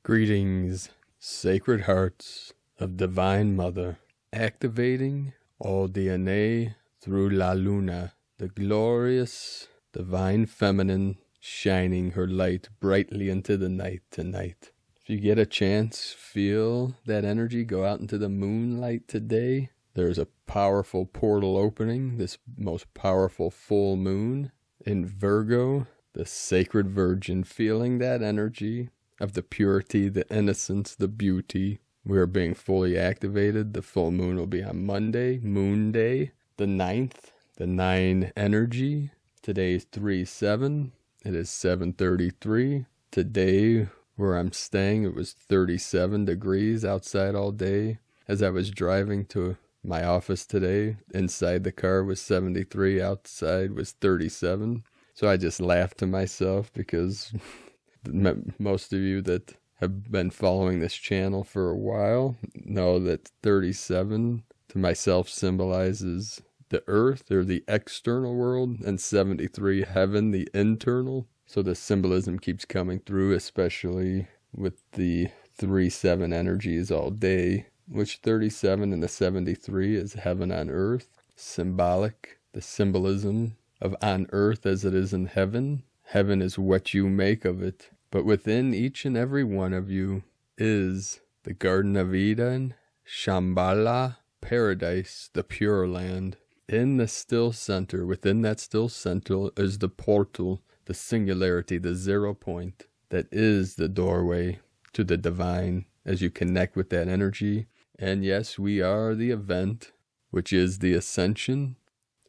Greetings, Sacred Hearts of Divine Mother, activating all DNA through La Luna, the glorious Divine Feminine, shining her light brightly into the night tonight. If you get a chance, feel that energy go out into the moonlight today. There's a powerful portal opening, this most powerful full moon in Virgo, the Sacred Virgin, feeling that energy of the purity, the innocence, the beauty. We are being fully activated. The full moon will be on Monday, Moon Day, the 9th, the 9 energy. Today is 3/7. It is 7:33. Today, where I'm staying, it was 37 degrees outside all day. As I was driving to my office today, inside the car was 73, outside was 37. So I just laughed to myself because most of you that have been following this channel for a while know that 37 to myself symbolizes the earth or the external world, and 73 heaven, the internal. So the symbolism keeps coming through, especially with the 3/7 energies all day, which 37 and the 73 is heaven on earth, symbolic, the symbolism of on earth as it is in heaven. Heaven is what you make of it. But within each and every one of you is the Garden of Eden, Shambhala, paradise, the Pure Land. In the still center, within that still center, is the portal, the singularity, the 0 point that is the doorway to the divine as you connect with that energy. And yes, we are the event, which is the ascension.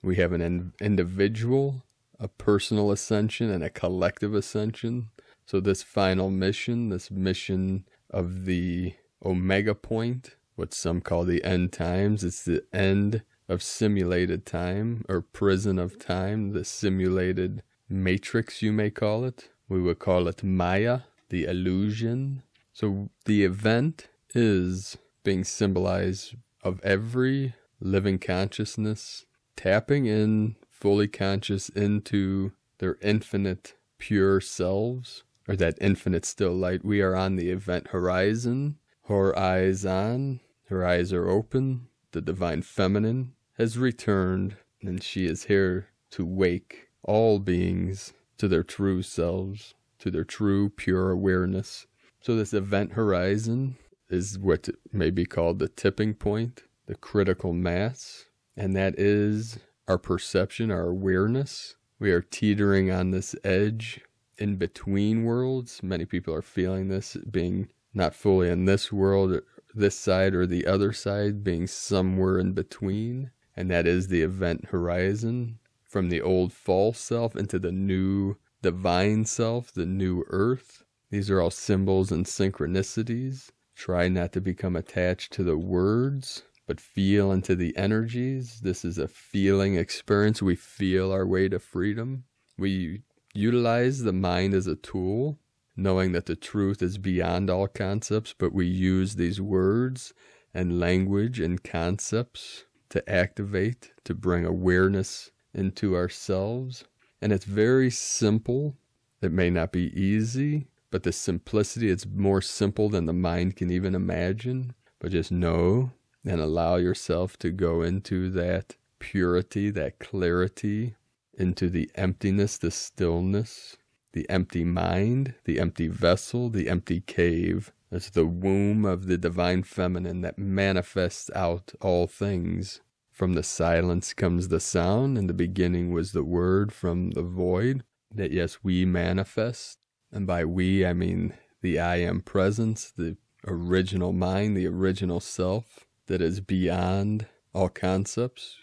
We have an individual, a personal ascension, and a collective ascension. So this final mission, this mission of the Omega point, what some call the end times, it's the end of simulated time, or prison of time, the simulated matrix, you may call it. We would call it Maya, the illusion. So the event is being symbolized of every living consciousness tapping in, fully conscious, into their infinite pure selves, or that infinite still light. We are on the event horizon. Her eyes on, her eyes are open. The Divine Feminine has returned, and she is here to wake all beings to their true selves, to their true pure awareness. So this event horizon is what may be called the tipping point, the critical mass, and that is our perception, our awareness. We are teetering on this edge in between worlds. Many people are feeling this, being not fully in this world, this side or the other side, being somewhere in between. And that is the event horizon, from the old false self into the new divine self, the new earth. These are all symbols and synchronicities. Try not to become attached to the words, but feel into the energies. This is a feeling experience. We feel our way to freedom. We utilize the mind as a tool, knowing that the truth is beyond all concepts, but we use these words and language and concepts to activate, to bring awareness into ourselves. And it's very simple. It may not be easy, but the simplicity, it's more simple than the mind can even imagine. But just know and allow yourself to go into that purity, that clarity, into the emptiness, the stillness, the empty mind, the empty vessel, the empty cave. It's the womb of the Divine Feminine that manifests out all things. From the silence comes the sound, and the beginning was the word from the void. That yes, we manifest. And by we, I mean the I am presence, the original mind, the original self that is beyond all concepts,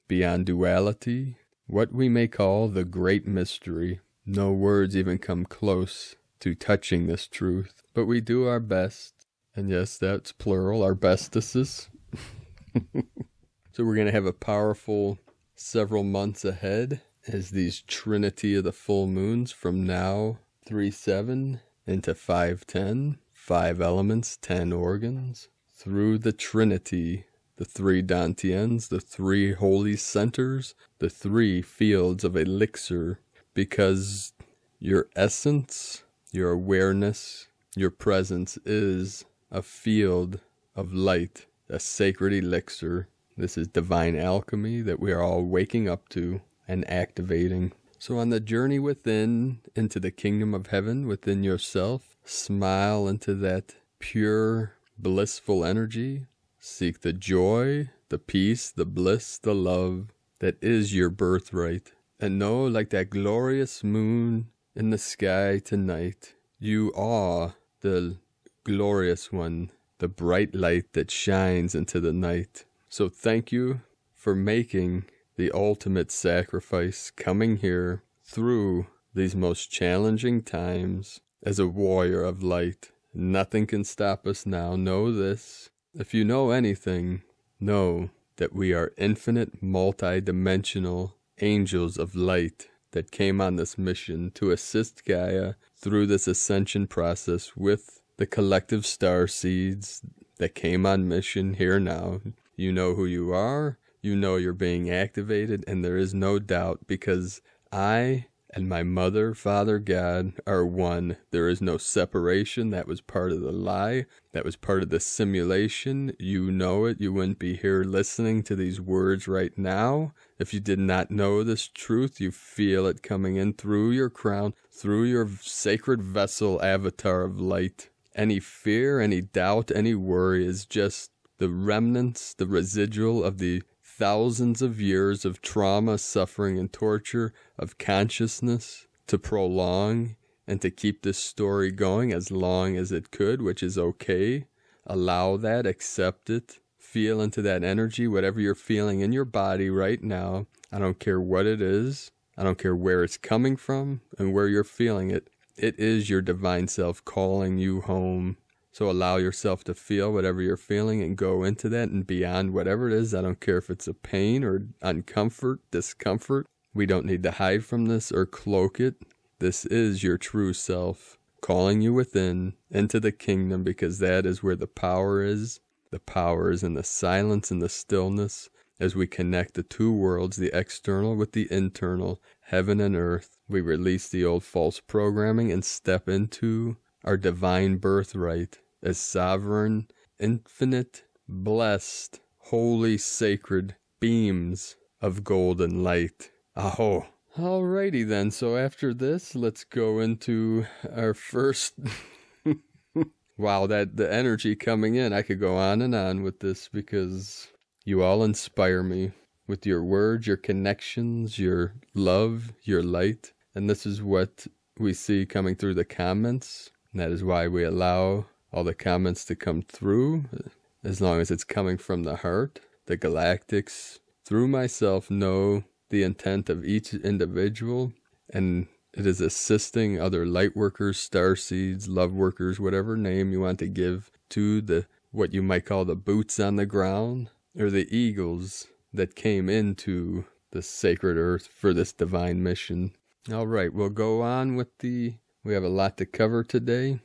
beyond duality. What we may call the great mystery. No words even come close to touching this truth, but we do our best. And yes, that's plural, our besteses. So we're going to have a powerful several months ahead as these trinity of the full moons from now 3/7 into 5/10, 5 elements, 10 organs, through the trinity, the 3 dantians, the 3 holy centers, the 3 fields of elixir, because your essence, your awareness, Your presence is a field of light, a sacred elixir. This is divine alchemy that we are all waking up to and activating. So on the journey within, into the kingdom of heaven within yourself, smile into that pure, blissful energy. Seek the joy, the peace, the bliss, the love that is your birthright. And know, like that glorious moon in the sky tonight, you are the glorious one, the bright light that shines into the night. So thank you for making the ultimate sacrifice, coming here through these most challenging times as a warrior of light. Nothing can stop us now. Know this. If you know anything, know that we are infinite, multi-dimensional angels of light that came on this mission to assist Gaia through this ascension process with the collective starseeds that came on mission here now. You know who you are, you know you're being activated, and there is no doubt, because I and my mother, Father God, are one. There is no separation. That was part of the lie. That was part of the simulation. You know it. You wouldn't be here listening to these words right now if you did not know this truth. You feel it coming in through your crown, through your sacred vessel avatar of light. Any fear, any doubt, any worry is just the remnants, the residual of the thousands of years of trauma, suffering, and torture of consciousness to prolong and to keep this story going as long as it could, which is okay. Allow that, accept it, feel into that energy, whatever you're feeling in your body right now. I don't care what it is. I don't care where it's coming from and where you're feeling it. It is your divine self calling you home. So allow yourself to feel whatever you're feeling and go into that and beyond whatever it is. I don't care if it's a pain or uncomfort, discomfort. We don't need to hide from this or cloak it. This is your true self calling you within into the kingdom, because that is where the power is. The power is in the silence and the stillness as we connect the two worlds, the external with the internal, heaven and earth. We release the old false programming and step into our divine birthright as sovereign, infinite, blessed, holy, sacred beams of golden light. Aho. Alrighty then, so after this, let's go into our first... Wow, the energy coming in, I could go on and on with this because you all inspire me with your words, your connections, your love, your light. And this is what we see coming through the comments. And that is why we allow all the comments to come through, as long as it's coming from the heart. The Galactics, through myself, know the intent of each individual, and it is assisting other Lightworkers, Starseeds, Loveworkers, whatever name you want to give to the what you might call the boots on the ground, or the eagles that came into the sacred earth for this divine mission. All right, we'll go on with we have a lot to cover today.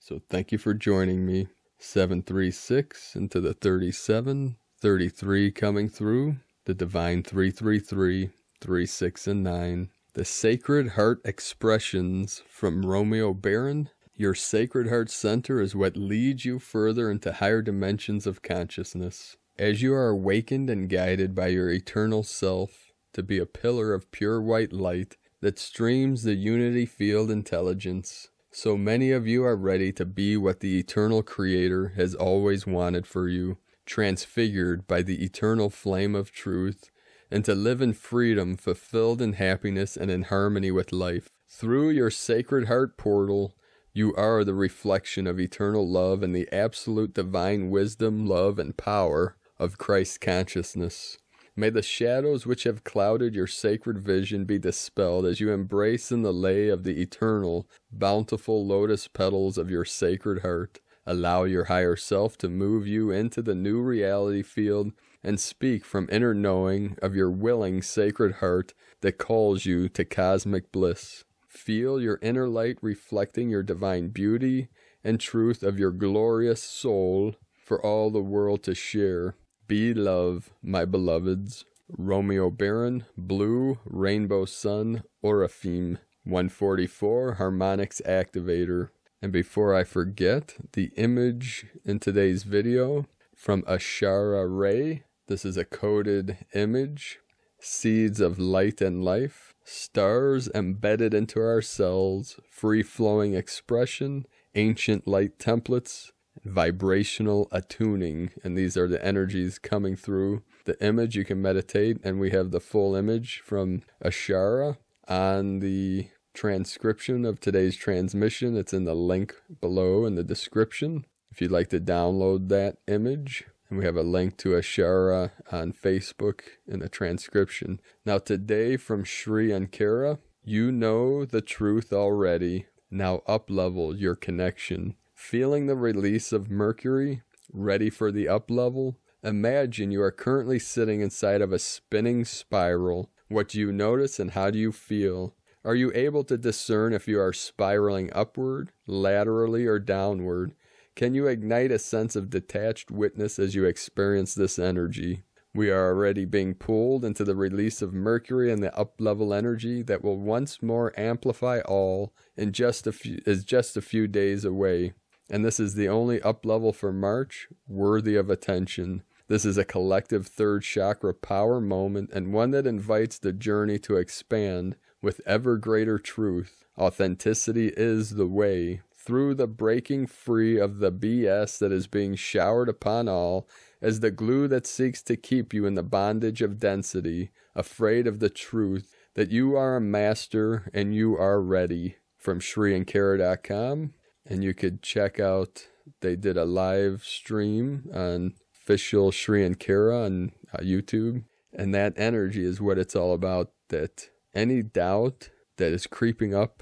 So thank you for joining me. 736 into the 37, 33 coming through, the divine 333, 36 and 9. The Sacred Heart Expressions from Romeo Baron. Your Sacred Heart Center is what leads you further into higher dimensions of consciousness. As you are awakened and guided by your eternal self to be a pillar of pure white light that streams the unity field intelligence, so many of you are ready to be what the eternal Creator has always wanted for you, transfigured by the eternal flame of truth, and to live in freedom, fulfilled in happiness and in harmony with life. Through your Sacred Heart portal, you are the reflection of eternal love and the absolute divine wisdom, love, and power of Christ consciousness. May the shadows which have clouded your sacred vision be dispelled as you embrace in the lay of the eternal, bountiful lotus petals of your sacred heart. Allow your higher self to move you into the new reality field and speak from inner knowing of your willing sacred heart that calls you to cosmic bliss. Feel your inner light reflecting your divine beauty and truth of your glorious soul for all the world to share. Be love, my beloveds. Romeo Baron, Blue, Rainbow Sun, Orapheme. 144, Harmonics Activator. And before I forget, the image in today's video from Ashtar Ray. This is a coded image. Seeds of light and life. Stars embedded into our cells. Free-flowing expression. Ancient light templates. Vibrational attuning. And these are the energies coming through the image. You can meditate. And we have the full image from Ashtar on the transcription of today's transmission. It's in the link below in the description if you'd like to download that image. And we have a link to Ashtar on Facebook in the transcription. Now today from Shri and Kara, you know the truth already. Now up-level your connection. Feeling the release of Mercury, ready for the up-level? Imagine you are currently sitting inside of a spinning spiral. What do you notice and how do you feel? Are you able to discern if you are spiraling upward, laterally, or downward? Can you ignite a sense of detached witness as you experience this energy? We are already being pulled into the release of Mercury and the up-level energy that will once more amplify all in just a few days away. And this is the only up-level for March worthy of attention. This is a collective third chakra power moment and one that invites the journey to expand with ever greater truth. Authenticity is the way. Through the breaking free of the BS that is being showered upon all as the glue that seeks to keep you in the bondage of density, afraid of the truth, that you are a master and you are ready. From ShriandKara.com. And you could check out, they did a live stream on official Shri and Kara on YouTube. And that energy is what it's all about, that any doubt that is creeping up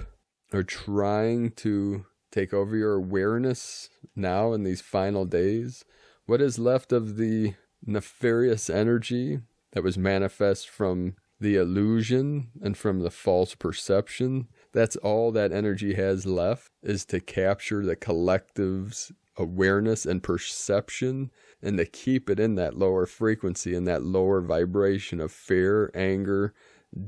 or trying to take over your awareness now in these final days, what is left of the nefarious energy that was manifest from the illusion and from the false perception, that's all that energy has left, is to capture the collective's awareness and perception and to keep it in that lower frequency, in that lower vibration of fear, anger,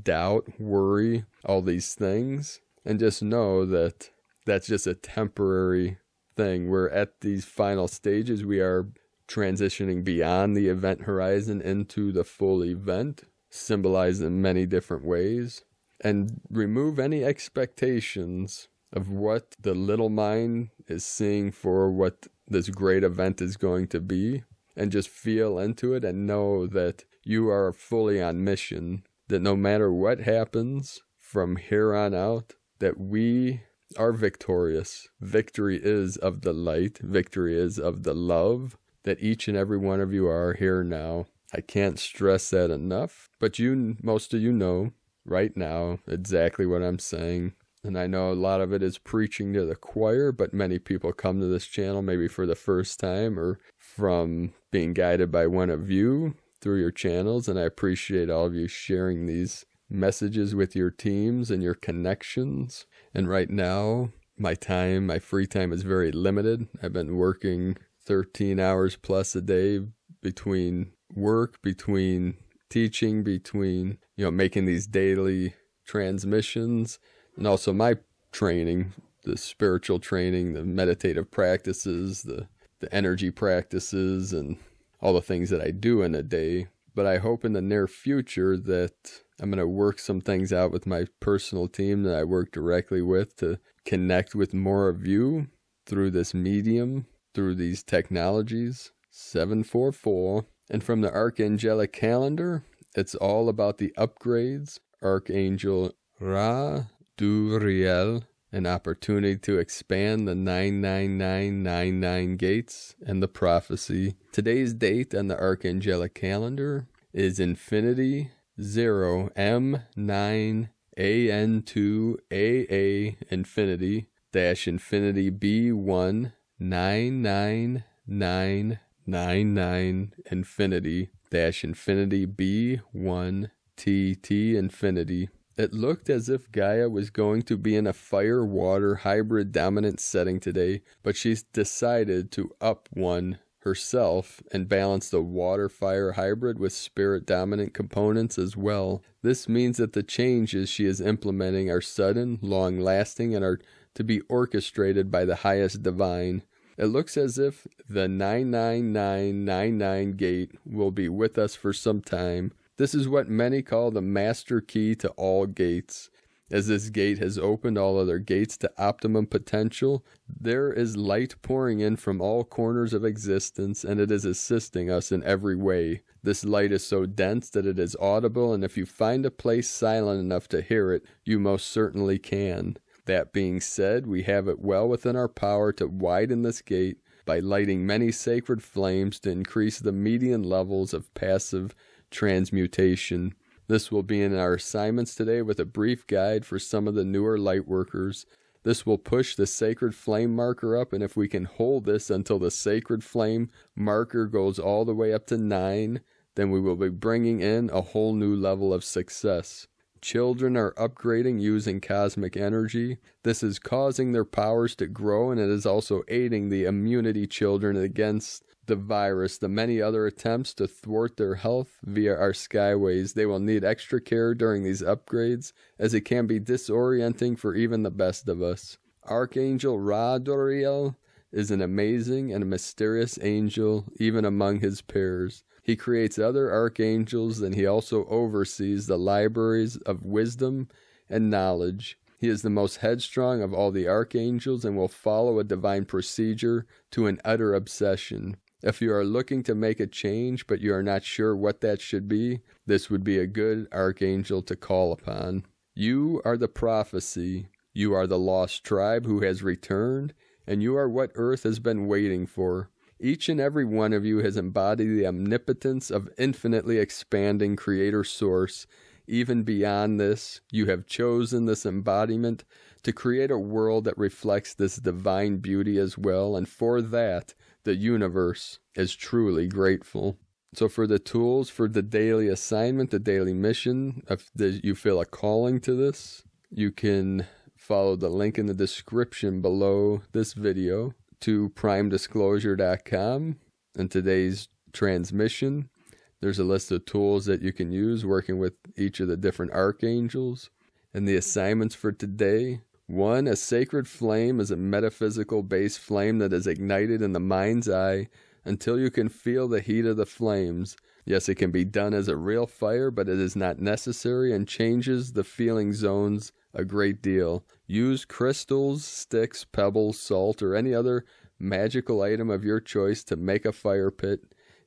doubt, worry, all these things. And just know that that's just a temporary thing. We're at these final stages. We are transitioning beyond the event horizon into the full event, symbolized in many different ways. And remove any expectations of what the little mind is seeing for what this great event is going to be. And just feel into it and know that you are fully on mission. That no matter what happens from here on out, that we are victorious. Victory is of the light. Victory is of the love that each and every one of you are here now. I can't stress that enough. But most of you know right now exactly what I'm saying. And I know a lot of it is preaching to the choir, but many people come to this channel maybe for the first time or from being guided by one of you through your channels. And I appreciate all of you sharing these messages with your teams and your connections. And right now, my free time is very limited. I've been working 13 hours plus a day between work, between teaching, between, making these daily transmissions, and also my training, the spiritual training, the meditative practices, the energy practices, and all the things that I do in a day. But I hope in the near future that I'm going to work some things out with my personal team that I work directly with to connect with more of you through this medium, through these technologies. 744. And from the Archangelic calendar, it's all about the upgrades. Archangel Lemriel, an opportunity to expand the 99999 gates and the prophecy. Today's date on the Archangelic calendar is Infinity 0 M9AN2AA Infinity Infinity B1 99999 Infinity Infinity B1 TT Infinity. It looked as if Gaia was going to be in a fire-water hybrid dominant setting today, but she's decided to up one herself and balance the water-fire hybrid with spirit-dominant components as well. This means that the changes she is implementing are sudden, long-lasting, and are to be orchestrated by the highest divine. It looks as if the 99999 gate will be with us for some time. This is what many call the master key to all gates. As this gate has opened all other gates to optimum potential, there is light pouring in from all corners of existence, and it is assisting us in every way. This light is so dense that it is audible, and if you find a place silent enough to hear it, you most certainly can. That being said, we have it well within our power to widen this gate by lighting many sacred flames to increase the median levels of passive transmutation. This will be in our assignments today with a brief guide for some of the newer Lightworkers. This will push the sacred flame marker up, and if we can hold this until the sacred flame marker goes all the way up to 9, then we will be bringing in a whole new level of success. Children are upgrading using cosmic energy. This is causing their powers to grow, and it is also aiding the immunity children against the virus. The many other attempts to thwart their health via our skyways. They will need extra care during these upgrades, as it can be disorienting for even the best of us. Archangel Lemriel is an amazing and mysterious angel, even among his peers. He creates other archangels, and he also oversees the libraries of wisdom and knowledge. He is the most headstrong of all the archangels and will follow a divine procedure to an utter obsession. If you are looking to make a change, but you are not sure what that should be, this would be a good archangel to call upon. You are the prophecy. You are the lost tribe who has returned, and you are what Earth has been waiting for. Each and every one of you has embodied the omnipotence of infinitely expanding Creator Source. Even beyond this, you have chosen this embodiment to create a world that reflects this divine beauty as well, and for that, the universe is truly grateful. So for the tools for the daily assignment, the daily mission, if you feel a calling to this, you can follow the link in the description below this video to primedisclosure.com. In today's transmission, there's a list of tools that you can use working with each of the different archangels. And the assignments for today: 1. A sacred flame is a metaphysical base flame that is ignited in the mind's eye until you can feel the heat of the flames. Yes, it can be done as a real fire, but it is not necessary and changes the feeling zones a great deal. Use crystals, sticks, pebbles, salt, or any other magical item of your choice to make a fire pit.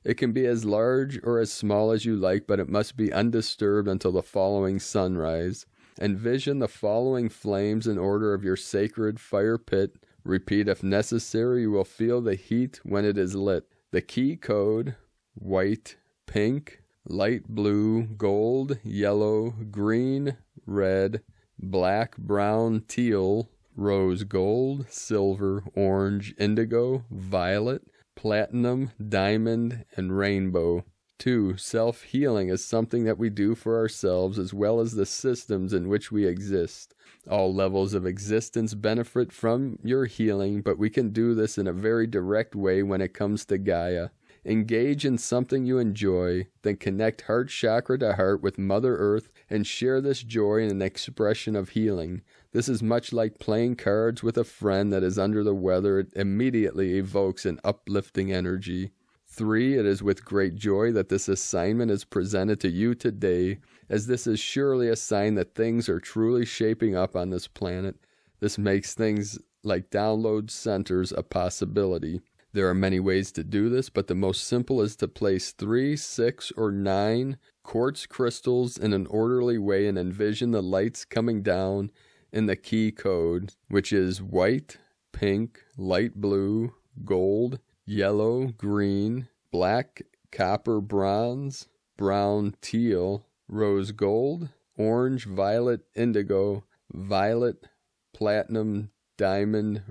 It can be as large or as small as you like, but it must be undisturbed until the following sunrise. Envision the following flames in order of your sacred fire pit. Repeat if necessary. You will feel the heat when it is lit. The key code: white, pink, light blue, gold, yellow, green, red, black, brown, teal, rose gold, silver, orange, indigo, violet, platinum, diamond, and rainbow. 2. Self-healing is something that we do for ourselves as well as the systems in which we exist. All levels of existence benefit from your healing, but we can do this in a very direct way when it comes to Gaia. Engage in something you enjoy, then connect heart chakra to heart with Mother Earth and share this joy in an expression of healing. This is much like playing cards with a friend that is under the weather. It immediately evokes an uplifting energy. 3. It is with great joy that this assignment is presented to you today, as this is surely a sign that things are truly shaping up on this planet. This makes things like download centers a possibility. There are many ways to do this, but the most simple is to place 3, 6, or 9 quartz crystals in an orderly way and envision the lights coming down in the key code, which is white, pink, light blue, gold, yellow, green, black, copper, bronze, brown, teal, rose gold, orange, violet, indigo, violet, platinum, diamond,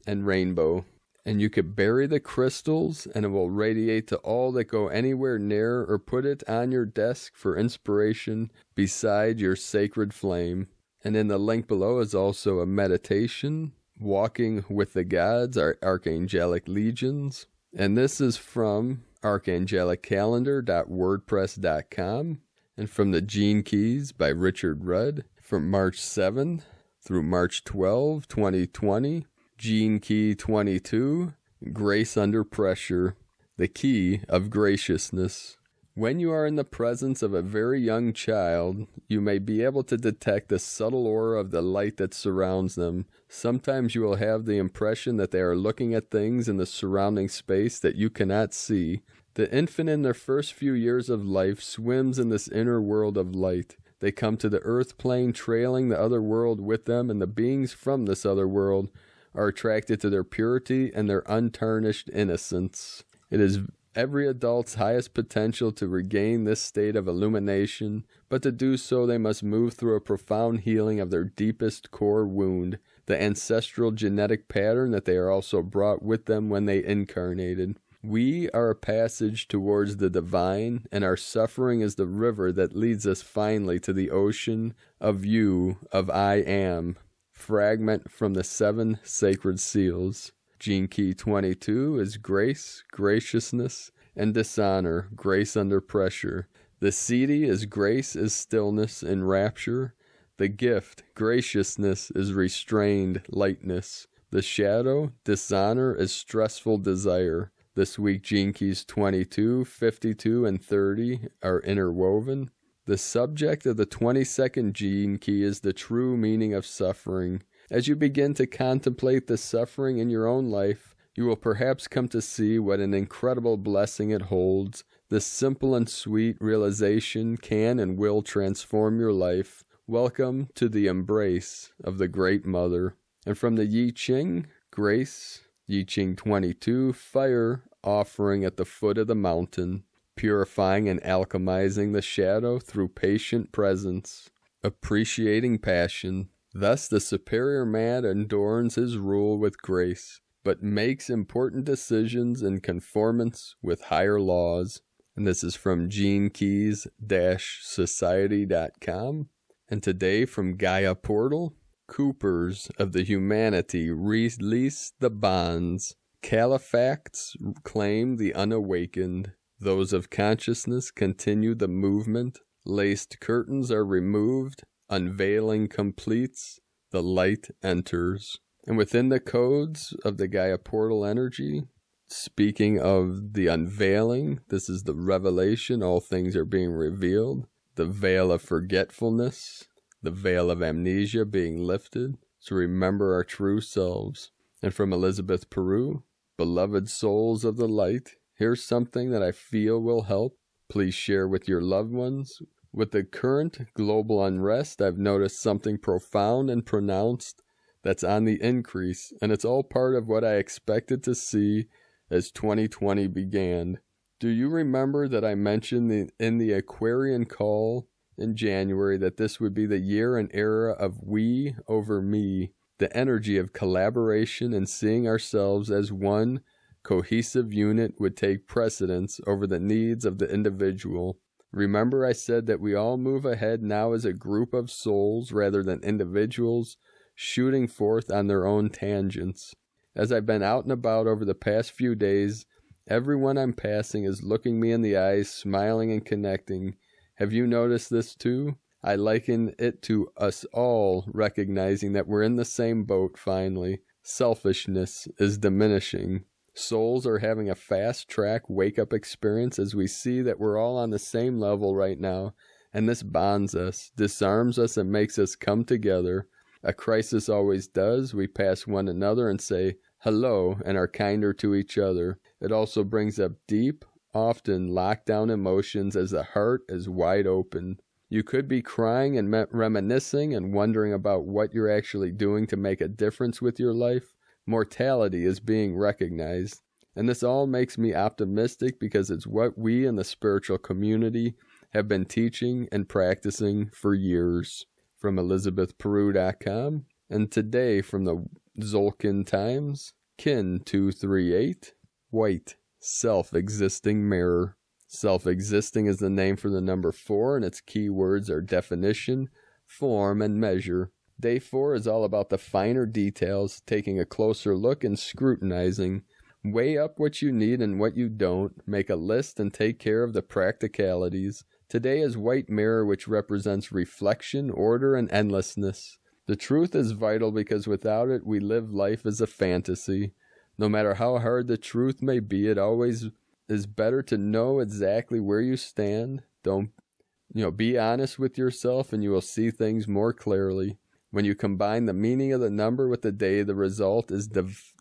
and rainbow. And you could bury the crystals and it will radiate to all that go anywhere near, or put it on your desk for inspiration beside your sacred flame. And in the link below is also a meditation, Walking with the Gods, our Archangelic Legions. And this is from archangeliccalendar.wordpress.com and from the Gene Keys by Richard Rudd from March 7th through March 12, 2020. Gene Key 22, Grace Under Pressure, the Key of Graciousness. When you are in the presence of a very young child, you may be able to detect the subtle aura of the light that surrounds them. Sometimes you will have the impression that they are looking at things in the surrounding space that you cannot see. The infant in their first few years of life swims in this inner world of light. They come to the earth plane trailing the other world with them, and the beings from this other world are attracted to their purity and their untarnished innocence. It is every adult's highest potential to regain this state of illumination, but to do so they must move through a profound healing of their deepest core wound, the ancestral genetic pattern that they are also brought with them when they incarnated. We are a passage towards the divine, and our suffering is the river that leads us finally to the ocean of you, of I am. Fragment from the 7 sacred seals. Gene Key 22 is grace, graciousness, and dishonor, grace under pressure. The seedy is grace is stillness and rapture. The gift, graciousness, is restrained lightness. The shadow, dishonor, is stressful desire. This week, Gene Keys 22, 52, and 30 are interwoven. The subject of the 22nd Gene Key is the true meaning of suffering. As you begin to contemplate the suffering in your own life, you will perhaps come to see what an incredible blessing it holds. This simple and sweet realization can and will transform your life. Welcome to the embrace of the Great Mother. And from the Yi Ching, grace, Yi Ching 22, fire offering at the foot of the mountain, purifying and alchemizing the shadow through patient presence, appreciating passion. Thus the superior man adorns his rule with grace, but makes important decisions in conformance with higher laws. And this is from genekeys-society.com. And today from Gaia Portal, Coopers of the Humanity release the bonds. Califacts claim the unawakened. Those of consciousness continue the movement. Laced curtains are removed. Unveiling completes, the light enters. And within the codes of the Gaia portal energy, speaking of the unveiling, this is the revelation, all things are being revealed. The veil of forgetfulness, the veil of amnesia being lifted, to remember our true selves. And from Elizabeth Peru, beloved souls of the light, here's something that I feel will help. Please share with your loved ones. With the current global unrest, I've noticed something profound and pronounced that's on the increase, and it's all part of what I expected to see as 2020 began. Do you remember that I mentioned in the Aquarian call in January that this would be the year and era of we over me, the energy of collaboration and seeing ourselves as one cohesive unit would take precedence over the needs of the individual. Remember I said that we all move ahead now as a group of souls rather than individuals shooting forth on their own tangents. As I've been out and about over the past few days, everyone I'm passing is looking me in the eyes, smiling and connecting. Have you noticed this too? I liken it to us all recognizing that we're in the same boat finally. Selfishness is diminishing. Souls are having a fast-track wake-up experience as we see that we're all on the same level right now, and this bonds us, disarms us, and makes us come together. A crisis always does. We pass one another and say hello and are kinder to each other. It also brings up deep, often locked down emotions as the heart is wide open. You could be crying and reminiscing and wondering about what you're actually doing to make a difference with your life. Mortality is being recognized, and this all makes me optimistic because it's what we in the spiritual community have been teaching and practicing for years. From ElizabethPeru.com, and today from the Zolkin Times, Kin 238, White, Self-Existing Mirror. Self-existing is the name for the number 4, and its keywords are definition, form, and measure. Day 4 is all about the finer details, taking a closer look and scrutinizing. Weigh up what you need and what you don't, make a list and take care of the practicalities. Today is White Mirror, which represents reflection, order, and endlessness. The truth is vital because without it, we live life as a fantasy. No matter how hard the truth may be, it always is better to know exactly where you stand. Be honest with yourself and you will see things more clearly. When you combine the meaning of the number with the day, the result is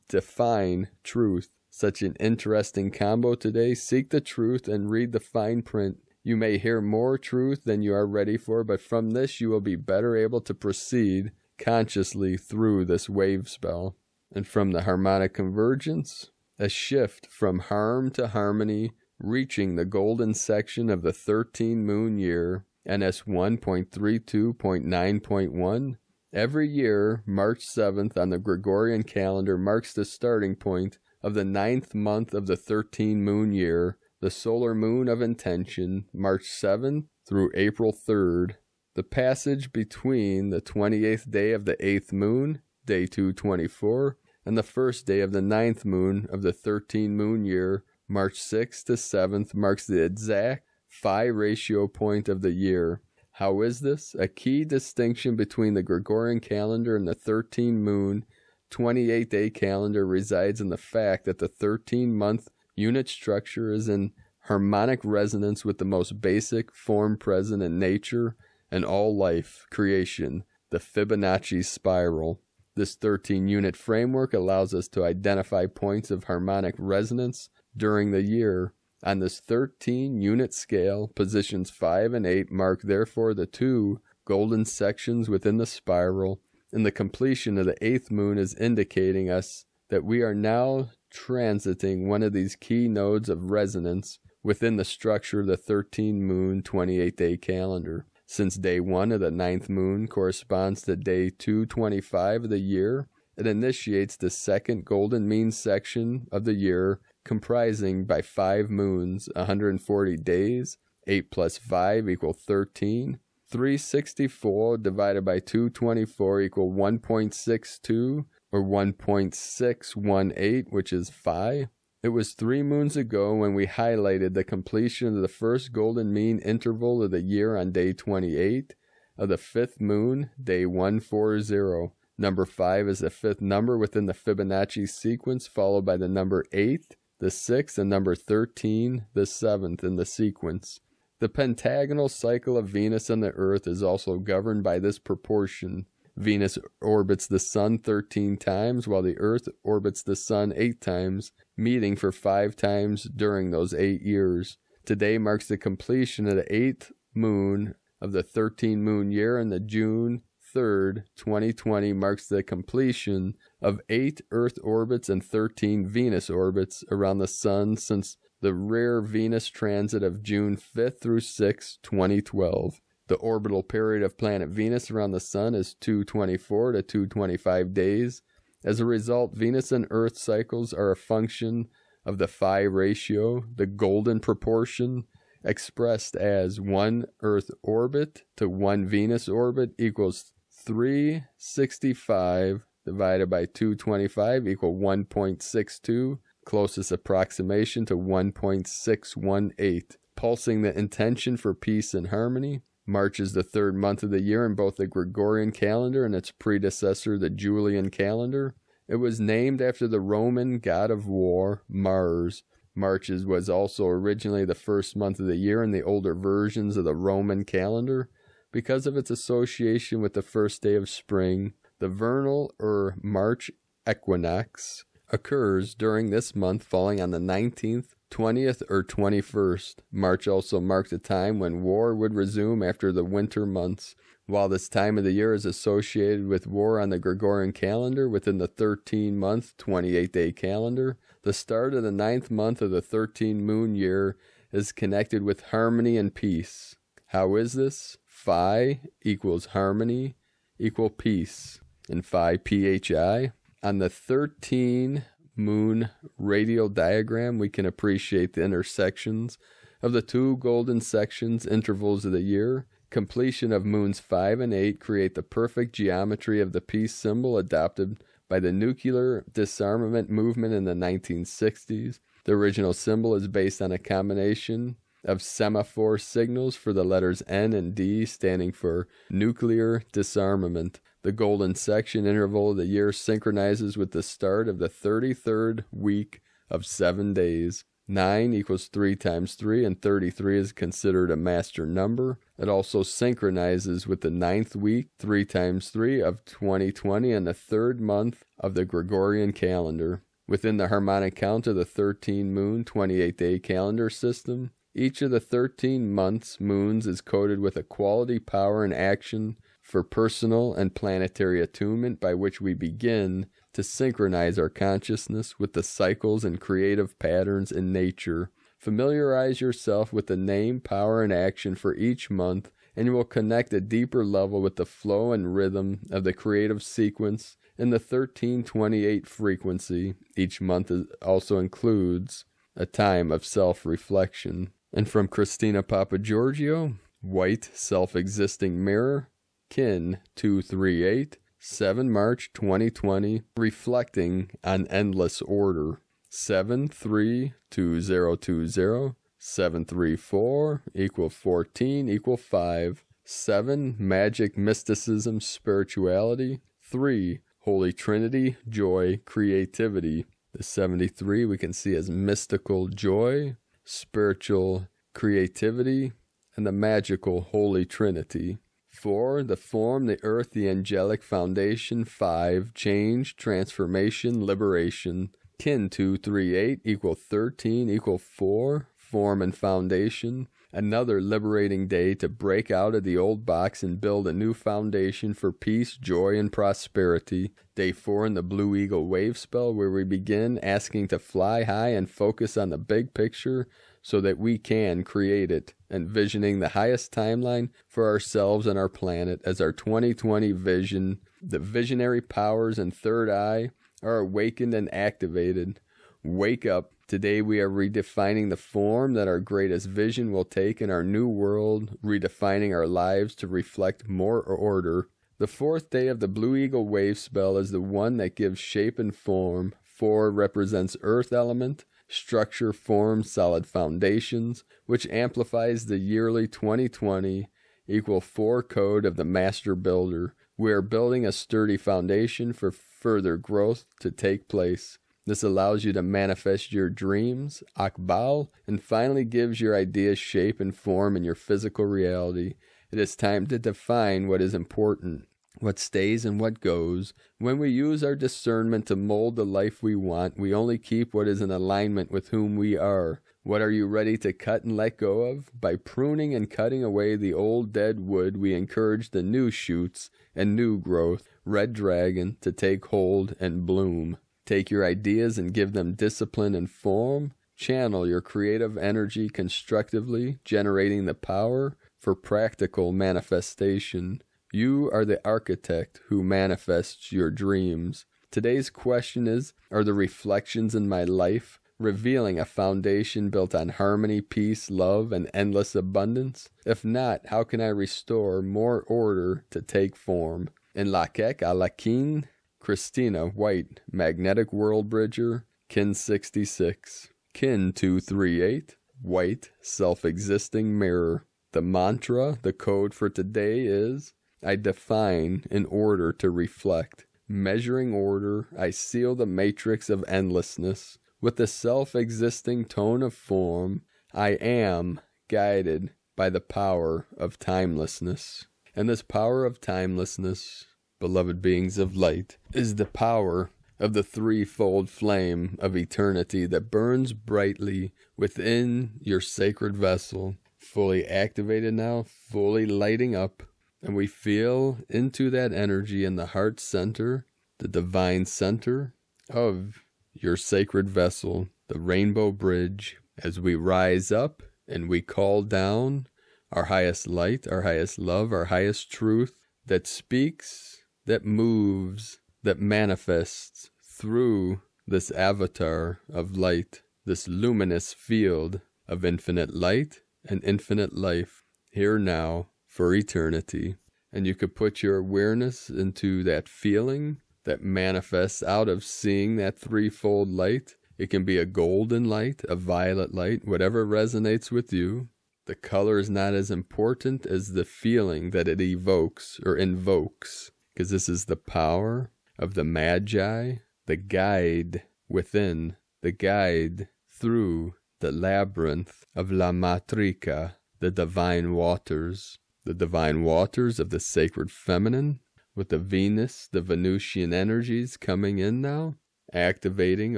define truth. Such an interesting combo today. Seek the truth and read the fine print. You may hear more truth than you are ready for, but from this you will be better able to proceed consciously through this wave spell. And from the harmonic convergence, a shift from harm to harmony, reaching the golden section of the 13 moon year, NS 1.32.9.1. Every year, March 7th on the Gregorian calendar marks the starting point of the 9th month of the 13 moon year, the solar moon of intention, March 7th through April 3rd. The passage between the 28th day of the 8th moon, day 224, and the first day of the 9th moon of the 13 moon year, March 6th to 7th, marks the exact phi ratio point of the year. How is this? A key distinction between the Gregorian calendar and the 13 moon 28-day calendar resides in the fact that the 13-month unit structure is in harmonic resonance with the most basic form present in nature and all life creation, the Fibonacci spiral. This 13-unit framework allows us to identify points of harmonic resonance during the year. On this 13-unit scale, positions 5 and 8 mark therefore the two golden sections within the spiral, and the completion of the 8th moon is indicating us that we are now transiting one of these key nodes of resonance within the structure of the 13 moon 28-day calendar. Since day 1 of the 9th moon corresponds to day 225 of the year, it initiates the second golden mean section of the year, comprising by 5 moons, 140 days. 8 plus 5 equal 13. 364 divided by 224 equal 1.62 or 1.618, which is phi. It was 3 moons ago when we highlighted the completion of the first golden mean interval of the year on day 28 of the 5th moon, day 140. Number 5 is the 5th number within the Fibonacci sequence, followed by the number 8, the 6th, and number 13, the 7th in the sequence. The pentagonal cycle of Venus and the Earth is also governed by this proportion. Venus orbits the Sun 13 times, while the Earth orbits the Sun 8 times, meeting for 5 times during those 8 years. Today marks the completion of the 8th moon of the 13 moon year, and the June 3rd, 2020 marks the completion of 8 Earth orbits and 13 Venus orbits around the Sun since the rare Venus transit of June 5th through 6th, 2012. The orbital period of planet Venus around the Sun is 224 to 225 days. As a result, Venus and Earth cycles are a function of the phi ratio, the golden proportion, expressed as 1 Earth orbit to 1 Venus orbit equals 365 divided by 225 equal 1.62, closest approximation to 1.618. Pulsing the intention for peace and harmony. March is the 3rd month of the year in both the Gregorian calendar and its predecessor, the Julian calendar. It was named after the Roman god of war, Mars. March was also originally the 1st month of the year in the older versions of the Roman calendar. Because of its association with the first day of spring, the vernal or March equinox occurs during this month, falling on the 19th, 20th, or 21st. March also marked a time when war would resume after the winter months. While this time of the year is associated with war on the Gregorian calendar within the 13-month, 28-day calendar, the start of the 9th month of the 13 moon year is connected with harmony and peace. How is this? Phi equals harmony equal peace, and phi phi. On the 13 moon radial diagram, we can appreciate the intersections of the 2 golden sections intervals of the year. Completion of moons 5 and 8 create the perfect geometry of the peace symbol adopted by the nuclear disarmament movement in the 1960s. The original symbol is based on a combination of semaphore signals for the letters N and D, standing for nuclear disarmament. The golden section interval of the year synchronizes with the start of the 33rd week of 7 days. 9 equals 3 times 3, and 33 is considered a master number. It also synchronizes with the 9th week, 3 times 3, of 2020, and the 3rd month of the Gregorian calendar. Within the harmonic count of the 13-moon, 28-day calendar system, each of the 13 months' moons is coded with a quality, power, and action for personal and planetary attunement, by which we begin to synchronize our consciousness with the cycles and creative patterns in nature. Familiarize yourself with the name, power, and action for each month, and you will connect a deeper level with the flow and rhythm of the creative sequence in the 1328 frequency. Each month also includes a time of self-reflection. And from Christina Papagiorgio, White Self-Existing Mirror, Kin 238, 7 March 2020, reflecting on endless order. 732020, 734 equal 14 equal 5. 7 Magic Mysticism Spirituality. 3 Holy Trinity Joy Creativity. The 73 we can see as mystical joy, spiritual creativity, and the magical Holy Trinity. 4 The form, the earth, the angelic foundation. 5 Change, transformation, liberation. Kin 238 equal 13 equal 4. Form and foundation. Another liberating day to break out of the old box and build a new foundation for peace, joy, and prosperity. Day 4 in the Blue Eagle wave spell, where we begin asking to fly high and focus on the big picture so that we can create it, envisioning the highest timeline for ourselves and our planet as our 2020 vision. The visionary powers and third eye are awakened and activated. Wake up. Today we are redefining the form that our greatest vision will take in our new world, redefining our lives to reflect more order. The 4th day of the Blue Eagle wave spell is the one that gives shape and form. 4 represents earth element, structure, form, solid foundations, which amplifies the yearly 2020 equal 4 code of the master builder. We are building a sturdy foundation for further growth to take place. This allows you to manifest your dreams, Akbal, and finally gives your ideas shape and form in your physical reality. It is time to define what is important, what stays and what goes. When we use our discernment to mold the life we want, we only keep what is in alignment with whom we are. What are you ready to cut and let go of? By pruning and cutting away the old dead wood, we encourage the new shoots and new growth, red dragon, to take hold and bloom. Take your ideas and give them discipline and form. Channel your creative energy constructively, generating the power for practical manifestation. You are the architect who manifests your dreams. Today's question is, are the reflections in my life revealing a foundation built on harmony, peace, love, and endless abundance? If not, how can I restore more order to take form? In Lakek Alakin, Christina White, Magnetic World Bridger, Kin 66. Kin 238, White, Self-Existing Mirror. The mantra, the code for today is, I define in order to reflect. Measuring order, I seal the matrix of endlessness. With the self-existing tone of form, I am guided by the power of timelessness. And this power of timelessness, beloved beings of light, is the power of the threefold flame of eternity that burns brightly within your sacred vessel, fully activated now, fully lighting up, and we feel into that energy in the heart center, the divine center of your sacred vessel, the rainbow bridge, as we rise up and we call down our highest light, our highest love, our highest truth that speaks, that moves, that manifests through this avatar of light, this luminous field of infinite light and infinite life, here now for eternity. And you could put your awareness into that feeling that manifests out of seeing that threefold light. It can be a golden light, a violet light, whatever resonates with you. The color is not as important as the feeling that it evokes or invokes, because this is the power of the Magi, the guide within, the guide through the labyrinth of La Matrica, the divine waters of the sacred feminine, with the Venus, the Venusian energies coming in now, activating,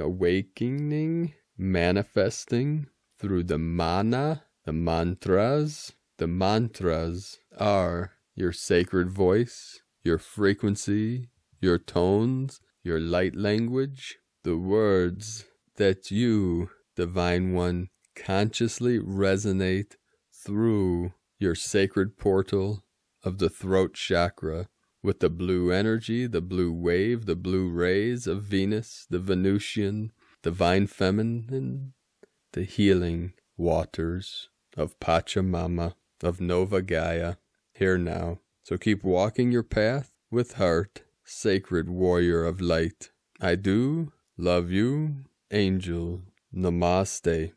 awakening, manifesting through the mana, the mantras. The mantras are your sacred voice, your frequency, your tones, your light language, the words that you, Divine One, consciously resonate through your sacred portal of the throat chakra with the blue energy, the blue wave, the blue rays of Venus, the Venusian, divine feminine, the healing waters of Pachamama, of Nova Gaia, here now. So keep walking your path with heart, sacred warrior of light. I do love you, Angel. Namaste.